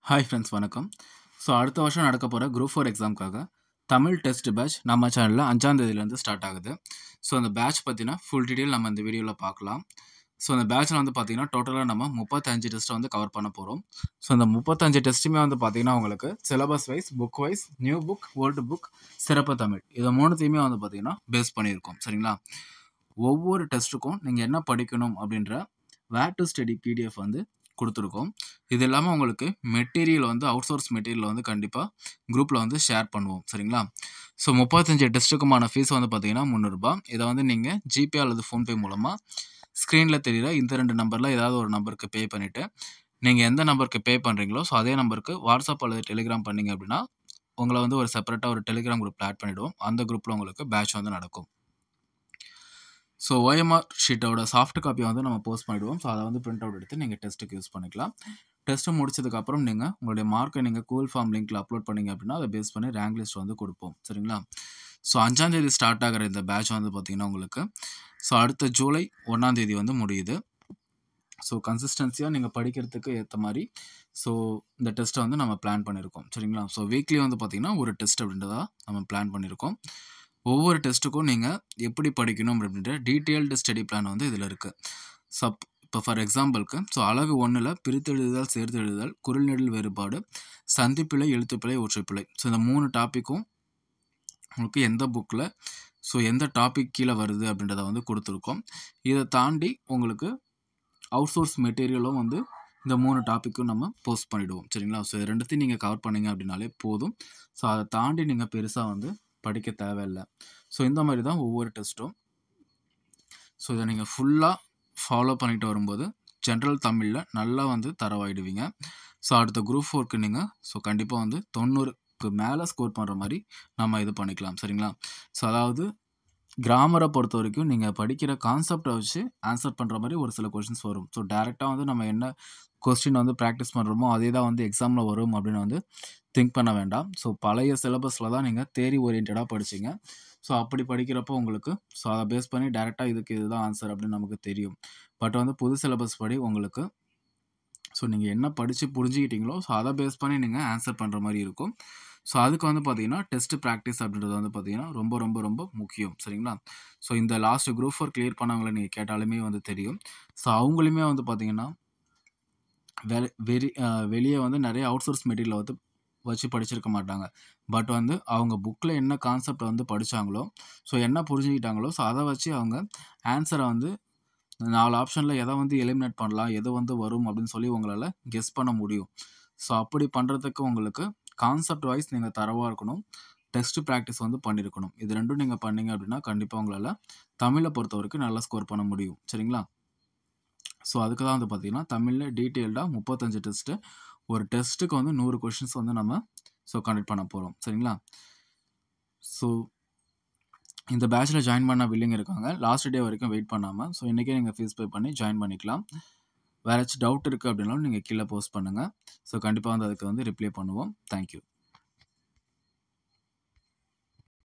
Hi friends வணக்கம். So அடுத்த வருஷம் நடக்க போகிற குரூப் 4 எக்ஸாமுக்காக தமிழ் டெஸ்ட் பேட்ச் நம்ம சேனலில் 5ஆம் தேதியிலேருந்து ஸ்டார்ட் ஆகுது. ஸோ அந்த பேட்ச் பற்றின ஃபுல் டீட்டெயில் நம்ம இந்த வீடியோவில் பார்க்கலாம். ஸோ அந்த பேட்சில் வந்து பார்த்திங்கன்னா டோட்டலாக நம்ம 35 டெஸ்ட்டை வந்து கவர் பண்ண போகிறோம். ஸோ அந்த 35 டெஸ்ட்டுமே வந்து பார்த்திங்கன்னா உங்களுக்கு syllabus wise, book wise, new book, old book, சிறப்பு தமிழ் இதை மூணுத்தையுமே வந்து பார்த்திங்கன்னா பேஸ் பண்ணியிருக்கோம். சரிங்களா? ஒவ்வொரு டெஸ்ட்டுக்கும் நீங்கள் என்ன படிக்கணும் அப்படின்ற வேர் டு ஸ்டடி பிடிஎஃப் வந்து கொடுத்துருக்கோம். இது இல்லாமல் உங்களுக்கு மெட்டீரியல் வந்து அவுட் சோர்ஸ் மெட்டீரியல் வந்து கண்டிப்பாக குரூப்பில் வந்து ஷேர் பண்ணுவோம். சரிங்களா? ஸோ 35 டெஸ்ட்டுக்குமான ஃபீஸ் வந்து பார்த்தீங்கன்னா ₹300. இதை வந்து நீங்கள் ஜிபே அல்லது ஃபோன்பே மூலமாக ஸ்க்ரீனில் தெரிகிற இந்த 2 நம்பரில் ஏதாவது ஒரு நம்பருக்கு பே பண்ணிவிட்டு நீங்கள் எந்த நம்பருக்கு பே பண்ணுறீங்களோ ஸோ அதே நம்பருக்கு வாட்ஸ்அப் அல்லது டெலிகிராம் பண்ணிங்க அப்படின்னா உங்களை வந்து ஒரு செப்பரேட்டாக ஒரு டெலிகிராம் குரூப்பில் ஆட் பண்ணிவிடுவோம். அந்த குரூப்பில் உங்களுக்கு பேட்ச் வந்து நடக்கும். ஸோ ஓஎம்ஆர் ஷீட்டோட சாஃப்ட் காப்பியை வந்து நம்ம போஸ்ட் பண்ணிவிடுவோம். ஸோ அதை வந்து பிரிண்ட் அவுட் எடுத்து நீங்கள் டெஸ்ட்டுக்கு யூஸ் பண்ணிக்கலாம். டெஸ்ட்டு முடிச்சதுக்கப்புறம் நீங்கள் உங்களுடைய மார்க்கை நீங்கள் கூகுள் ஃபார்ம் லிங்க்கில் அப்லோட் பண்ணிங்க அப்படின்னா அதை பேஸ் பண்ணி ரேங்க் லிஸ்ட் வந்து கொடுப்போம். சரிங்களா? ஸோ 5ஆம் தேதி ஸ்டார்ட் ஆகிற இந்த பேட்ச் வந்து பார்த்திங்கன்னா உங்களுக்கு ஸோ அடுத்த ஜூலை 1ஆம் தேதி வந்து முடியுது. ஸோ கன்சிஸ்டன்சியாக நீங்கள் படிக்கிறதுக்கு ஏற்ற மாதிரி ஸோ இந்த டெஸ்ட்டை வந்து நம்ம பிளான் பண்ணியிருக்கோம். சரிங்களா? ஸோ வீக்லி வந்து பார்த்திங்கன்னா ஒரு டெஸ்ட் அப்படின்றத நம்ம பிளான் பண்ணியிருக்கோம். ஒவ்வொரு டெஸ்ட்டுக்கும் நீங்கள் எப்படி படிக்கணும் அப்படின்ற டீட்டெயில்டு ஸ்டடி பிளான் வந்து இதில் இருக்குது. இப்போ ஃபார் எக்ஸாம்பிளுக்கு ஸோ அலகு 1ல் பிரித்தெழுதுதல், சேர்த்தெழுதுதல், குரில் நெடில் வேறுபாடு, சந்திப்பிழை, எழுத்துப்பிழை, ஒற்றைப்பிழை ஸோ இந்த 3 டாப்பிக்கும் உங்களுக்கு எந்த புக்கில் ஸோ எந்த டாபிக் கீழே வருது அப்படின்றத வந்து கொடுத்துருக்கோம். இதை தாண்டி உங்களுக்கு அவுட் சோர்ஸ் மெட்டீரியலும் வந்து இந்த 3 டாப்பிக்கும் நம்ம போஸ்ட் பண்ணிவிடுவோம். சரிங்களா? ஸோ இது ரெண்டுத்தையும் நீங்கள் கவர் பண்ணிங்க அப்படின்னாலே போதும். ஸோ அதை தாண்டி நீங்கள் பெருசாக வந்து படிக்க தேவையில்லை. ஸோ இந்த மாதிரி தான் ஒவ்வொரு டெஸ்ட்டும். ஸோ இதை நீங்கள் ஃபுல்லாக ஃபாலோ பண்ணிட்டு வரும்போது ஜென்ரல் தமிழில் நல்லா வந்து தரவாயிடுவீங்க. ஸோ அடுத்த குரூப் 4க்கு நீங்கள் ஸோ கண்டிப்பாக வந்து 90க்கு மேலே ஸ்கோர் பண்ணுற மாதிரி நம்ம இது பண்ணிக்கலாம். சரிங்களா? ஸோ அதாவது கிராமரை பொறுத்த வரைக்கும் நீங்கள் படிக்கிற கான்செப்டை வச்சு ஆன்சர் பண்ணுற மாதிரி ஒரு சில கொஷின்ஸ் வரும். ஸோ டேரெக்டாக வந்து நம்ம என்ன கொஸ்டின் வந்து ப்ராக்டிஸ் பண்ணுறோமோ அதே தான் வந்து எக்ஸாமில் வரும் அப்படின்னு வந்து திங்க் பண்ண வேண்டாம். ஸோ பழைய சிலபஸில் தான் நீங்கள் தேரி ஓரியன்டாக படிச்சிங்க. ஸோ அப்படி படிக்கிறப்போ உங்களுக்கு ஸோ அதை பேஸ் பண்ணி டேரெக்டாக இதுதான் ஆன்சர் அப்படின்னு நமக்கு தெரியும். பட் வந்து புது சிலபஸ் படி உங்களுக்கு ஸோ நீங்கள் என்ன படித்து புரிஞ்சுக்கிட்டீங்களோ ஸோ அதை பேஸ் பண்ணி நீங்கள் ஆன்சர் பண்ணுற மாதிரி இருக்கும். ஸோ அதுக்கு வந்து பார்த்தீங்கன்னா டெஸ்ட் ப்ராக்டிஸ் அப்படின்றது வந்து பார்த்தீங்கன்னா ரொம்ப ரொம்ப ரொம்ப முக்கியம். சரிங்களா? ஸோ இந்த லாஸ்ட் குரூப் 4 கிளியர் பண்ணவங்களை நீங்கள் கேட்டாலுமே வந்து தெரியும். ஸோ அவங்களுமே வந்து பார்த்தீங்கன்னா வெளியே வந்து நிறைய அவுட் சோர்ஸ் மெட்டீரியல் வந்து வச்சு படிச்சிருக்க மாட்டாங்க. பட் வந்து அவங்க புக்கில் என்ன கான்செப்ட் வந்து படித்தாங்களோ ஸோ என்ன புரிஞ்சுக்கிட்டாங்களோ ஸோ அதை வச்சு அவங்க ஆன்சரை வந்து 4 ஆப்ஷனில் எதை வந்து எலிமினேட் பண்ணலாம், எது வந்து வரும் அப்படின்னு சொல்லி உங்களால் கெஸ் பண்ண முடியும். ஸோ அப்படி பண்ணுறதுக்கு உங்களுக்கு கான்செப்ட் வைஸ் நீங்கள் தரவாக இருக்கணும். டெஸ்ட் ப்ராக்டிஸ் வந்து பண்ணியிருக்கணும். இது ரெண்டும் நீங்கள் பண்ணீங்க அப்படின்னா கண்டிப்பாக உங்களால் தமிழை பொறுத்த வரைக்கும் நல்லா ஸ்கோர் பண்ண முடியும். சரிங்களா? ஸோ அதுக்கு தான் வந்து பார்த்திங்கன்னா தமிழில் டீட்டெயில்டாக 35 டெஸ்ட்டு ஒரு டெஸ்ட்டுக்கு வந்து 100 கொஷின்ஸ் வந்து நம்ம ஸோ கண்டக்ட் பண்ண போகிறோம். சரிங்களா? ஸோ இந்த பேட்சில் ஜாயின் பண்ண வில்லிங் இருக்காங்க. லாஸ்ட் டே வரைக்கும் வெயிட் பண்ணாமல் ஸோ இன்றைக்கே நீங்கள் ஃபீஸ் பே பண்ணி ஜாயின் பண்ணிக்கலாம். வேறு ஏதாச்சும் டவுட் இருக்குது அப்படின்னாலும் நீங்கள் கீழே போஸ்ட் பண்ணுங்கள். ஸோ கண்டிப்பாக வந்து அதுக்கு வந்து ரிப்ளை பண்ணுவோம். தேங்க்யூ.